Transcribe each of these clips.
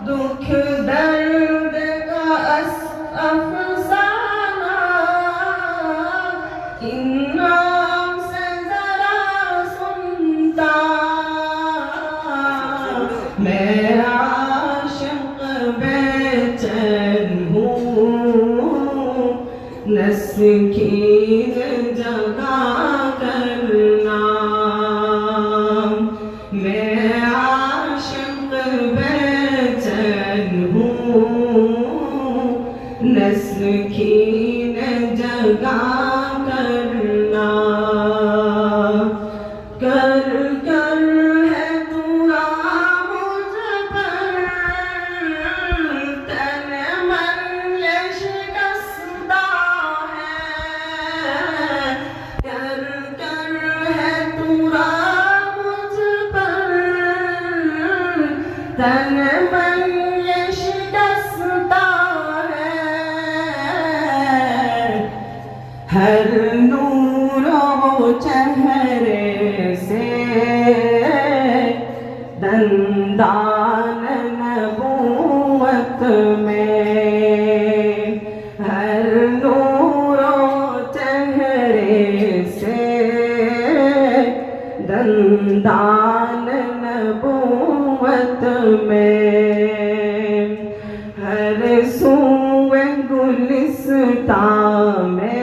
दुख दर्द का अफसाना इनाम से जरा सुनता। मैं आशिक बेचैन हूँ नस्कीन जगा करना। मैं आशिक बेचैन हूँ नस्कीन जगा करना। कर कर है दुआ मुझ पर तन मन ये शिकस्ता है। कर कर है दुआ मुझ पर तन मन ये शिकस्ता है। हर नूर वो चेहरे से दंदान नबूवत में। हर नूर वो चेहरे से दंदान नबूवत में। हर सूए गुलिस्तां में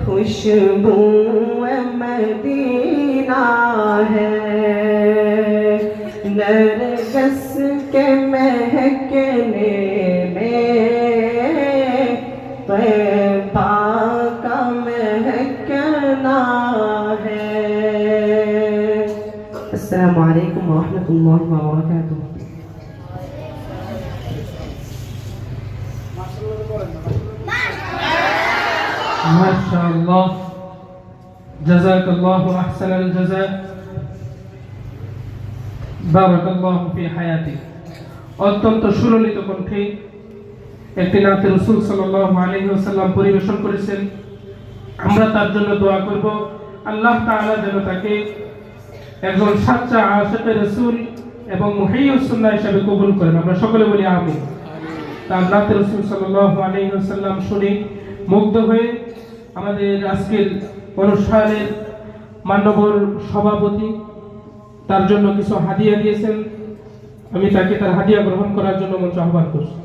खुशबू मदीना है। नरगिस के महकने में तैबा का महकना है। अस्सलामु अलैकुम व रहमतुल्लाहि व बरकातुहू। माशाअल्लाह, जज़ाकल्लाहु अहसनल जज़ा, बाराकाल्लाहु फी हायाती। অত্যন্ত সুললিত কণ্ঠে একটি নাতে রাসূল সাল্লাল্লাহু আলাইহি ওয়াসাল্লাম পরিবেশন করেছেন। আমরা তার জন্য দোয়া করব আল্লাহ তাআলা যেন তাকে একজন সাচ্চা আশিকে রাসূল এবং মুহিয়্যিস সুন্নাহ হিসেবে কবুল করেন। আমরা সকলে বলি আমিন। তার নাতে রাসূল সাল্লাল্লাহু আলাইহি ওয়াসাল্লাম শুনে মুগ্ধ হয়ে আমাদের আজকের অনুষ্ঠানের মান্যবর সভাপতি তার জন্য কিছু হাদিয়া দিয়েছেন। আমি তাকে তার হাদিয়া গ্রহণ করার জন্য মঞ্চ আহ্বান করছি।